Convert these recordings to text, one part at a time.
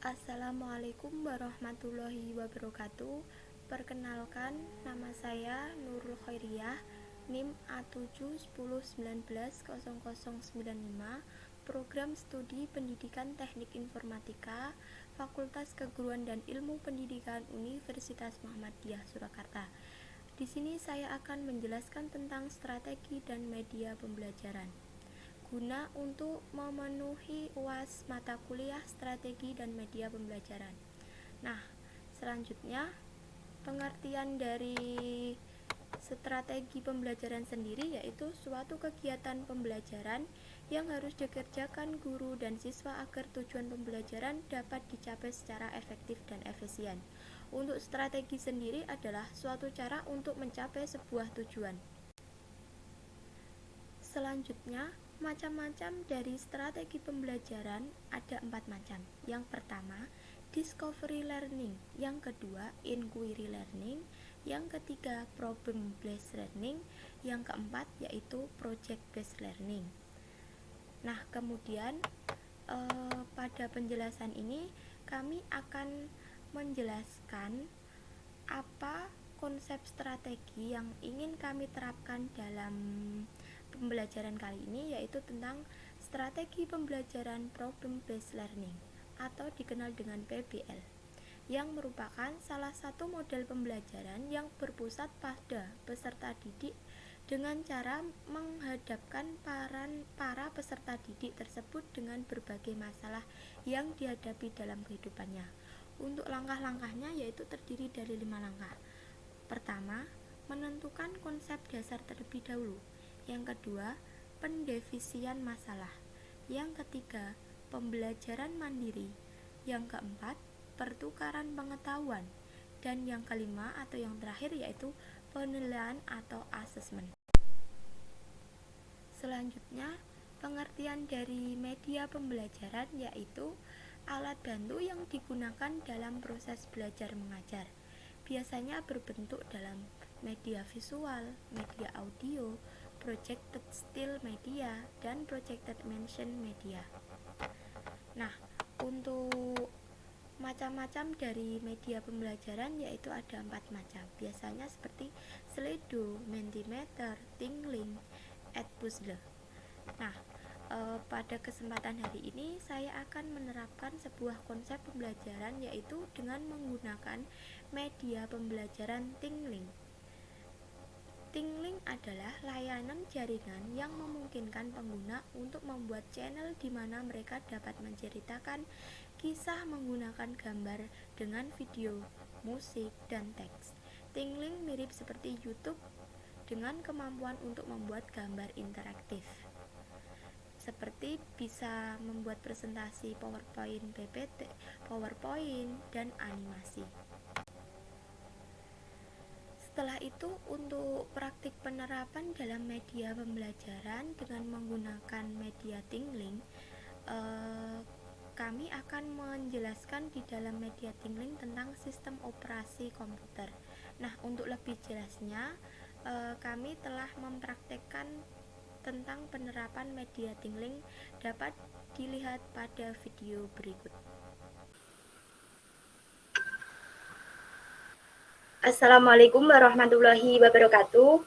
Assalamualaikum warahmatullahi wabarakatuh. Perkenalkan, nama saya Nurul Khairiyah, NIM A710190095, Program Studi Pendidikan Teknik Informatika, Fakultas Keguruan dan Ilmu Pendidikan Universitas Muhammadiyah Surakarta. Di sini saya akan menjelaskan tentang strategi dan media pembelajaran guna untuk memenuhi UAS mata kuliah strategi dan media pembelajaran. Nah, selanjutnya pengertian dari strategi pembelajaran sendiri yaitu suatu kegiatan pembelajaran yang harus dikerjakan guru dan siswa agar tujuan pembelajaran dapat dicapai secara efektif dan efisien. Untuk strategi sendiri adalah suatu cara untuk mencapai sebuah tujuan. Selanjutnya, macam-macam dari strategi pembelajaran ada 4 macam. Yang pertama, discovery learning. Yang kedua, inquiry learning. Yang ketiga, problem based learning. Yang keempat, yaitu project based learning. Nah, kemudian pada penjelasan ini kami akan menjelaskan apa konsep strategi yang ingin kami terapkan dalam pembelajaran kali ini, yaitu tentang strategi pembelajaran problem based learning atau dikenal dengan PBL, yang merupakan salah satu model pembelajaran yang berpusat pada peserta didik dengan cara menghadapkan para peserta didik tersebut dengan berbagai masalah yang dihadapi dalam kehidupannya. Untuk langkah-langkahnya yaitu terdiri dari 5 langkah. Pertama, menentukan konsep dasar terlebih dahulu. Yang kedua, pendefisian masalah. Yang ketiga, pembelajaran mandiri. Yang keempat, pertukaran pengetahuan. Dan yang kelima atau yang terakhir yaitu penilaian atau asesmen. Selanjutnya, pengertian dari media pembelajaran yaitu alat bantu yang digunakan dalam proses belajar mengajar. Biasanya berbentuk dalam media visual, media audio, projected still media, dan projected motion media. Nah, untuk macam-macam dari media pembelajaran yaitu ada 4 macam. Biasanya seperti Slido, Mentimeter, Tingling, Edpuzzle. Nah, pada kesempatan hari ini saya akan menerapkan sebuah konsep pembelajaran yaitu dengan menggunakan media pembelajaran Tingling. Tingling adalah layanan jaringan yang memungkinkan pengguna untuk membuat channel di mana mereka dapat menceritakan kisah menggunakan gambar dengan video, musik, dan teks. Tingling mirip seperti YouTube dengan kemampuan untuk membuat gambar interaktif, seperti bisa membuat presentasi PowerPoint, PPT, PowerPoint, dan animasi. Setelah itu, untuk praktik penerapan dalam media pembelajaran dengan menggunakan media Tingling, kami akan menjelaskan di dalam media Tingling tentang sistem operasi komputer. Nah, untuk lebih jelasnya, kami telah mempraktekkan tentang penerapan media Tingling dapat dilihat pada video berikut. Assalamualaikum warahmatullahi wabarakatuh.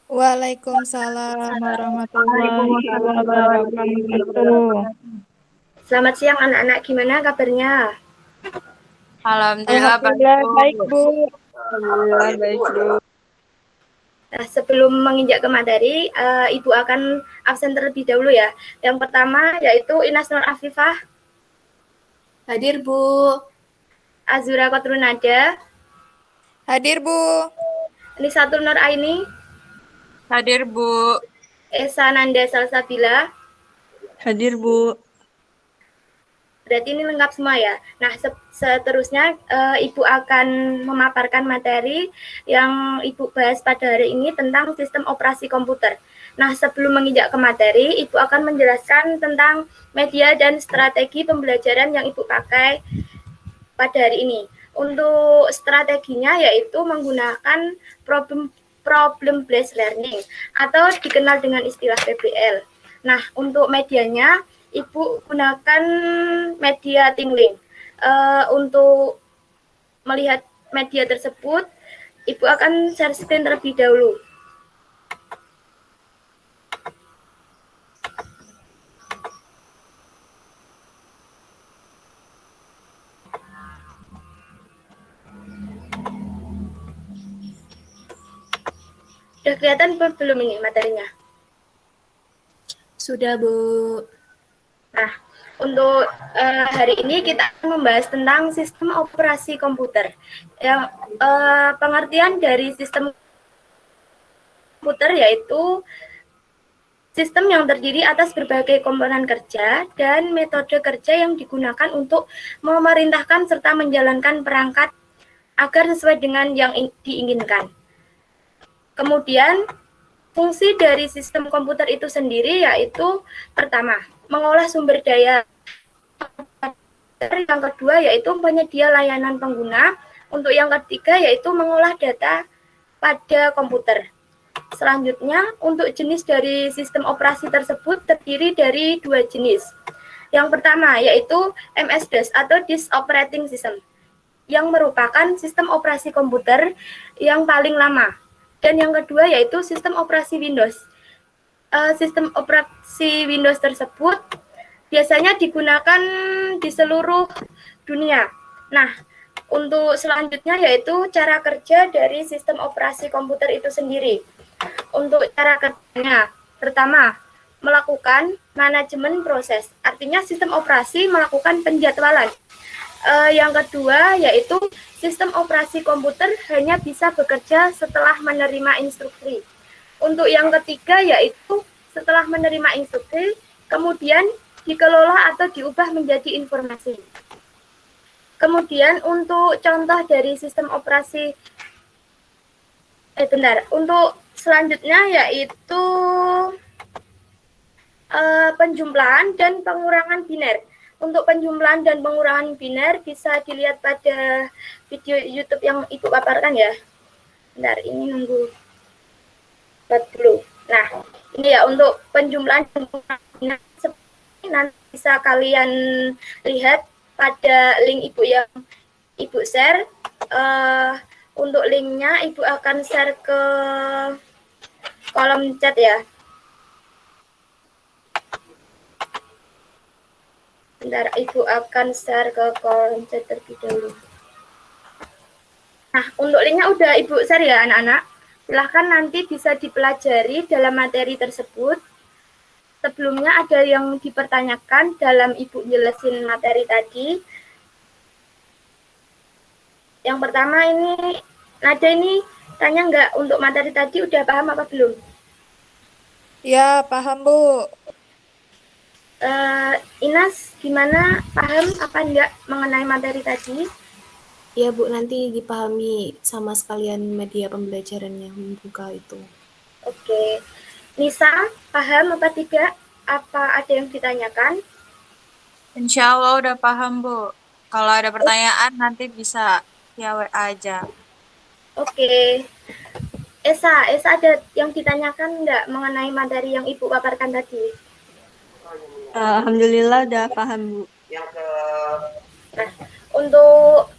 Waalaikumsalam warahmatullahi wabarakatuh. Selamat siang anak-anak, gimana kabarnya? Alhamdulillah baik, Bu. Alhamdulillah baik, Bu. Nah, sebelum menginjak ke materi, Ibu akan absen terlebih dahulu ya. Yang pertama yaitu Inas Nur Afifah. Hadir, Bu. Azura Kotrunada. Hadir, Bu. Nisatul Nur Aini. Hadir, Bu. Esa Nanda Salsabila. Hadir, Bu. Berarti ini lengkap semua ya. Nah, seterusnya Ibu akan memaparkan materi yang Ibu bahas pada hari ini tentang sistem operasi komputer. Nah, sebelum menginjak ke materi, Ibu akan menjelaskan tentang media dan strategi pembelajaran yang Ibu pakai pada hari ini. Untuk strateginya yaitu menggunakan problem based learning atau dikenal dengan istilah PBL. Nah, untuk medianya Ibu gunakan media tingling. Untuk melihat media tersebut, Ibu akan share screen terlebih dahulu. Sudah kelihatan belum ini materinya? Sudah, Bu. Nah, untuk hari ini kita akan membahas tentang sistem operasi komputer. Yang pengertian dari sistem komputer yaitu sistem yang terdiri atas berbagai komponen kerja dan metode kerja yang digunakan untuk memerintahkan serta menjalankan perangkat agar sesuai dengan yang diinginkan. Kemudian, fungsi dari sistem komputer itu sendiri yaitu pertama, mengolah sumber daya. Yang kedua yaitu penyedia layanan pengguna. Untuk yang ketiga yaitu mengolah data pada komputer. Selanjutnya, untuk jenis dari sistem operasi tersebut terdiri dari dua jenis. Yang pertama yaitu MS-DOS atau Disk Operating System, yang merupakan sistem operasi komputer yang paling lama. Dan yang kedua yaitu sistem operasi Windows. Sistem operasi Windows tersebut biasanya digunakan di seluruh dunia. Nah, untuk selanjutnya yaitu cara kerja dari sistem operasi komputer itu sendiri. Untuk cara kerjanya, pertama, melakukan manajemen proses. Artinya sistem operasi melakukan penjadwalan. Yang kedua yaitu sistem operasi komputer hanya bisa bekerja setelah menerima instruksi. Untuk yang ketiga yaitu setelah menerima instruksi, kemudian dikelola atau diubah menjadi informasi. Kemudian untuk contoh dari sistem operasi untuk selanjutnya yaitu penjumlahan dan pengurangan biner. Untuk penjumlahan dan pengurangan biner bisa dilihat pada video YouTube yang Ibu paparkan ya. Bentar, ini nunggu buat dulu. Nah, ini ya untuk penjumlahan dan pengurangan biner. Nanti bisa kalian lihat pada link Ibu yang Ibu share. Untuk linknya Ibu akan share ke kolom chat ya. Bentar, Ibu akan share ke kolom chat terlebih dahulu. Nah, untuk linknya udah Ibu share ya anak-anak. Silahkan nanti bisa dipelajari dalam materi tersebut. Sebelumnya ada yang dipertanyakan dalam Ibu jelasin materi tadi. Yang pertama ini, Nada ini tanya nggak untuk materi tadi udah paham apa belum? Ya, paham, Bu. Inas, gimana, paham apa enggak mengenai materi tadi? Ya, Bu, nanti dipahami sama sekalian media pembelajaran yang membuka itu. Oke. Nisa, paham apa tidak? Apa ada yang ditanyakan? Insya Allah udah paham, Bu. Kalau ada pertanyaan nanti bisa ya WA aja. Oke. Esa ada yang ditanyakan enggak mengenai materi yang Ibu paparkan tadi? Alhamdulillah udah paham, Bu. Nah, untuk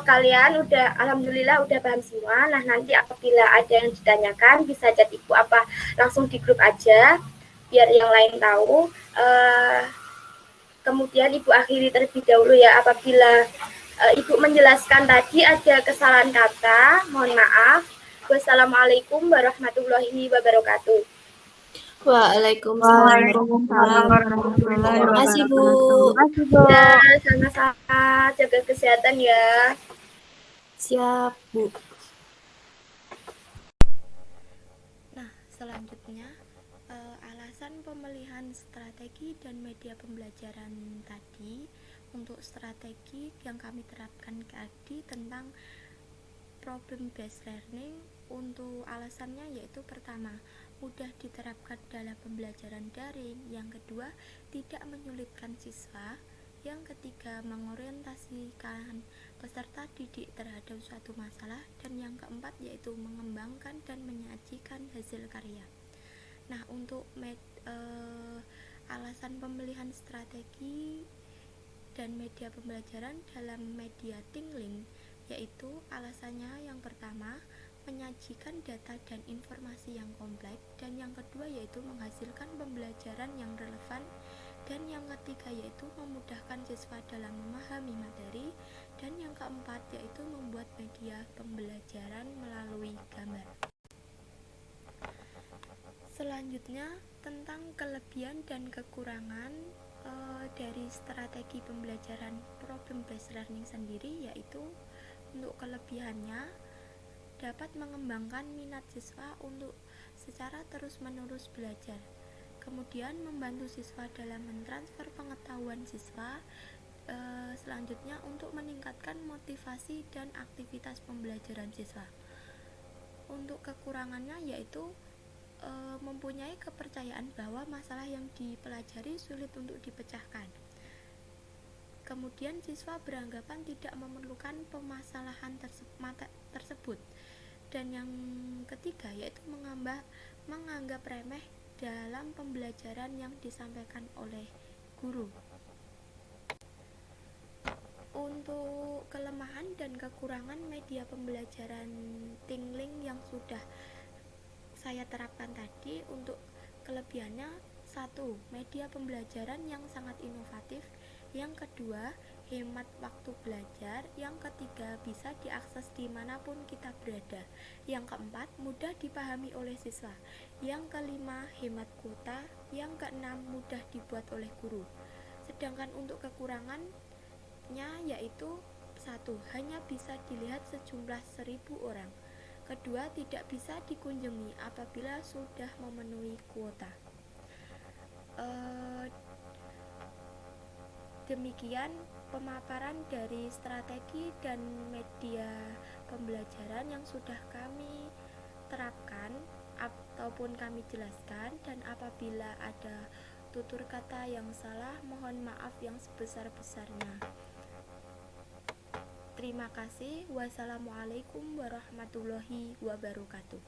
kalian alhamdulillah udah paham semua. Nah, nanti apabila ada yang ditanyakan bisa chat Ibu apa langsung di grup aja biar yang lain tahu. Kemudian Ibu akhiri terlebih dahulu ya, apabila Ibu menjelaskan tadi ada kesalahan kata, mohon maaf. Wassalamualaikum warahmatullahi wabarakatuh. Waalaikumsalam warahmatullahi wabarakatuh. Terima kasih, Bu. Ya, sama-sama. Jaga kesehatan ya. Siap, Bu. Nah, selanjutnya alasan pemilihan strategi dan media pembelajaran tadi. Untuk strategi yang kami terapkan tadi tentang problem based learning, untuk alasannya yaitu pertama, mudah diterapkan dalam pembelajaran daring. Yang kedua, tidak menyulitkan siswa. Yang ketiga, mengorientasikan peserta didik terhadap suatu masalah. Dan yang keempat yaitu mengembangkan dan menyajikan hasil karya. Nah, untuk alasan pemilihan strategi dan media pembelajaran dalam media tingling, yaitu alasannya yang pertama menyajikan data dan informasi yang kompleks, dan yang kedua yaitu menghasilkan pembelajaran yang relevan, dan yang ketiga yaitu memudahkan siswa dalam memahami materi, dan yang keempat yaitu membuat media pembelajaran melalui gambar. Selanjutnya tentang kelebihan dan kekurangan dari strategi pembelajaran problem based learning sendiri, yaitu untuk kelebihannya dapat mengembangkan minat siswa untuk secara terus-menerus belajar, kemudian membantu siswa dalam mentransfer pengetahuan siswa, selanjutnya untuk meningkatkan motivasi dan aktivitas pembelajaran siswa. Untuk kekurangannya yaitu mempunyai kepercayaan bahwa masalah yang dipelajari sulit untuk dipecahkan. Kemudian siswa beranggapan tidak memerlukan permasalahan tersebut. Dan yang ketiga yaitu menganggap remeh dalam pembelajaran yang disampaikan oleh guru. Untuk kelemahan dan kekurangan media pembelajaran tingling yang sudah saya terapkan tadi, untuk kelebihannya: 1. Media pembelajaran yang sangat inovatif. Yang kedua, hemat waktu belajar. Yang ketiga, bisa diakses dimanapun kita berada. Yang keempat, mudah dipahami oleh siswa. Yang kelima, hemat kuota. Yang keenam, mudah dibuat oleh guru. Sedangkan untuk kekurangannya yaitu: 1. Hanya bisa dilihat sejumlah 1.000 orang. Kedua, tidak bisa dikunjungi apabila sudah memenuhi kuota. Demikian pemaparan dari strategi dan media pembelajaran yang sudah kami terapkan ataupun kami jelaskan, dan apabila ada tutur kata yang salah, mohon maaf yang sebesar-besarnya. Terima kasih. Wassalamualaikum warahmatullahi wabarakatuh.